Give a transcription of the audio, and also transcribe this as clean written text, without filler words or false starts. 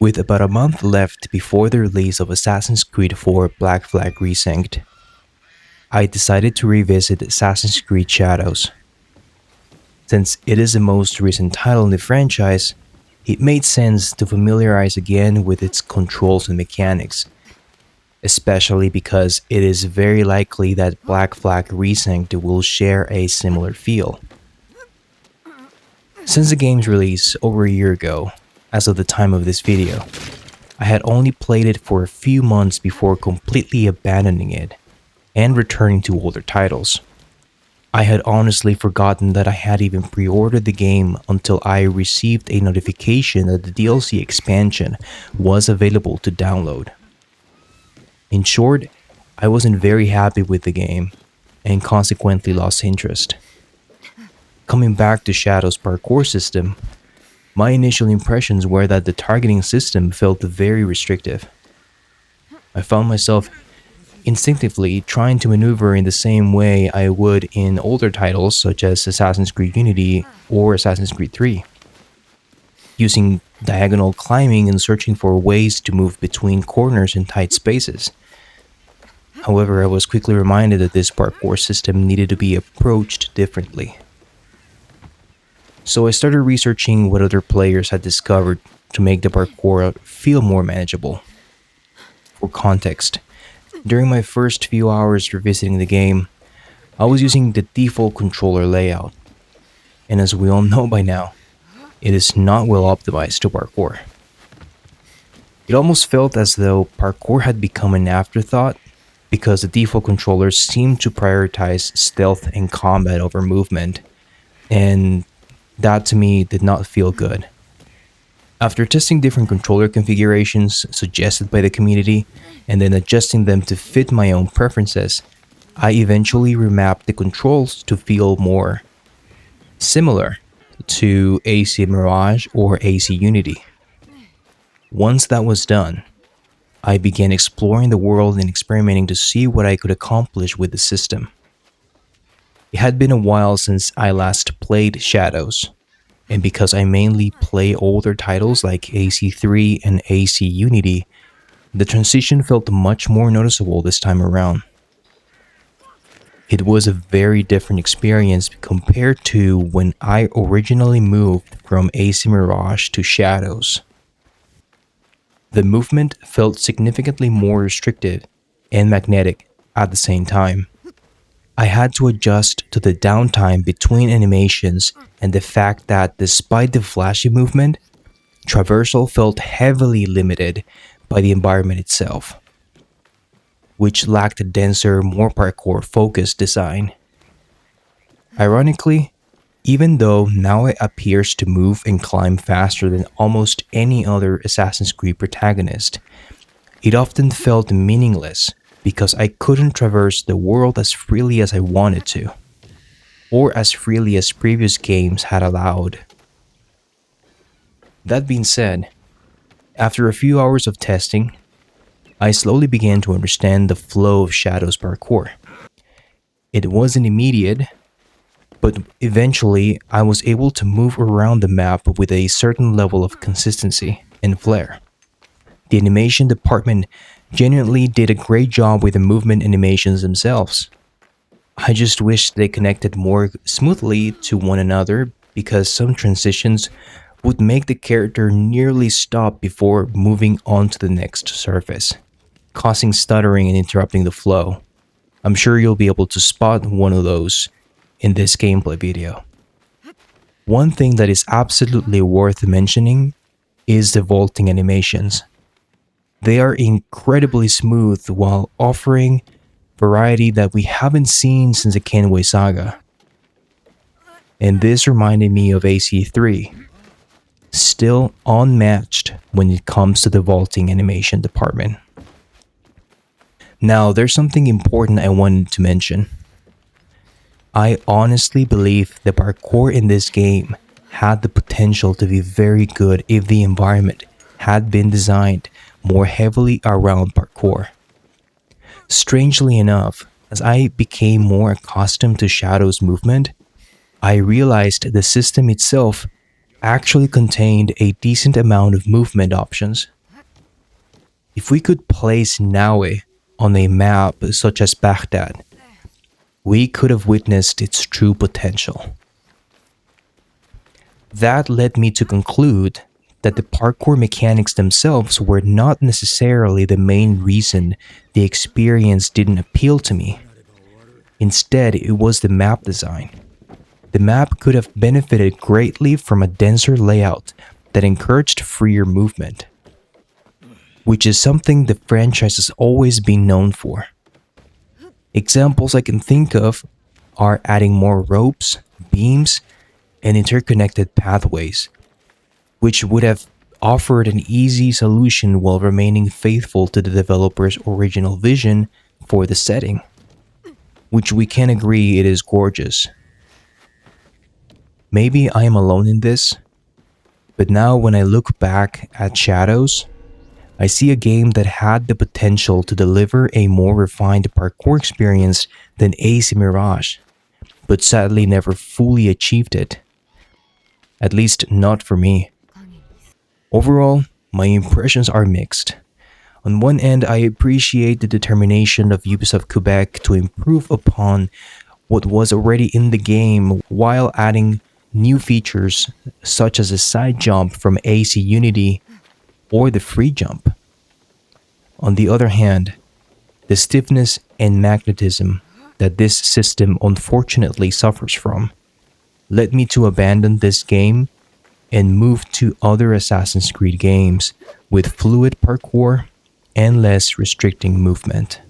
With about a month left before the release of Assassin's Creed 4 Black Flag Resynced, I decided to revisit Assassin's Creed Shadows. Since it is the most recent title in the franchise, it made sense to familiarize again with its controls and mechanics, especially because it is very likely that Black Flag Resynced will share a similar feel. Since the game's release over a year ago, as of the time of this video, I had only played it for a few months before completely abandoning it and returning to older titles. I had honestly forgotten that I had even pre-ordered the game until I received a notification that the DLC expansion was available to download. In short, I wasn't very happy with the game and consequently lost interest. Coming back to Shadow's parkour system, my initial impressions were that the targeting system felt very restrictive. I found myself instinctively trying to maneuver in the same way I would in older titles such as Assassin's Creed Unity or Assassin's Creed 3, using diagonal climbing and searching for ways to move between corners in tight spaces. However, I was quickly reminded that this parkour system needed to be approached differently. So I started researching what other players had discovered to make the parkour feel more manageable. For context, during my first few hours revisiting the game, I was using the default controller layout, and as we all know by now, it is not well optimized to parkour. It almost felt as though parkour had become an afterthought because the default controllers seemed to prioritize stealth and combat over movement, and that to me did not feel good. After testing different controller configurations suggested by the community and then adjusting them to fit my own preferences, I eventually remapped the controls to feel more similar to AC Mirage or AC Unity. Once that was done, I began exploring the world and experimenting to see what I could accomplish with the system. It had been a while since I last played Shadows, and because I mainly play older titles like AC3 and AC Unity, the transition felt much more noticeable this time around. It was a very different experience compared to when I originally moved from AC Mirage to Shadows. The movement felt significantly more restrictive and magnetic at the same time. I had to adjust to the downtime between animations and the fact that despite the flashy movement, traversal felt heavily limited by the environment itself, which lacked a denser, more parkour-focused design. Ironically, even though now it appears to move and climb faster than almost any other Assassin's Creed protagonist, it often felt meaningless because I couldn't traverse the world as freely as I wanted to, or as freely as previous games had allowed. That being said, after a few hours of testing, I slowly began to understand the flow of Shadow's parkour. It wasn't immediate, but eventually I was able to move around the map with a certain level of consistency and flair. The animation department genuinely did a great job with the movement animations themselves. I just wish they connected more smoothly to one another because some transitions would make the character nearly stop before moving on to the next surface, causing stuttering and interrupting the flow. I'm sure you'll be able to spot one of those in this gameplay video. One thing that is absolutely worth mentioning is the vaulting animations. They are incredibly smooth while offering variety that we haven't seen since the Kenway saga. And this reminded me of AC3, still unmatched when it comes to the vaulting animation department. Now, there's something important I wanted to mention. I honestly believe the parkour in this game had the potential to be very good if the environment had been designed more heavily around parkour. Strangely enough, as I became more accustomed to Shadow's movement, I realized the system itself actually contained a decent amount of movement options. If we could place Naue on a map such as Baghdad, we could have witnessed its true potential. That led me to conclude that the parkour mechanics themselves were not necessarily the main reason the experience didn't appeal to me. Instead, it was the map design. The map could have benefited greatly from a denser layout that encouraged freer movement, which is something the franchise has always been known for. Examples I can think of are adding more ropes, beams, and interconnected pathways, which would have offered an easy solution while remaining faithful to the developer's original vision for the setting, which we can agree it is gorgeous. Maybe I am alone in this, but now when I look back at Shadows, I see a game that had the potential to deliver a more refined parkour experience than AC Mirage, but sadly never fully achieved it. At least not for me. Overall, my impressions are mixed. On one end, I appreciate the determination of Ubisoft Quebec to improve upon what was already in the game while adding new features such as a side jump from AC Unity or the free jump. On the other hand, the stiffness and magnetism that this system unfortunately suffers from led me to abandon this game and move to other Assassin's Creed games with fluid parkour and less restricting movement.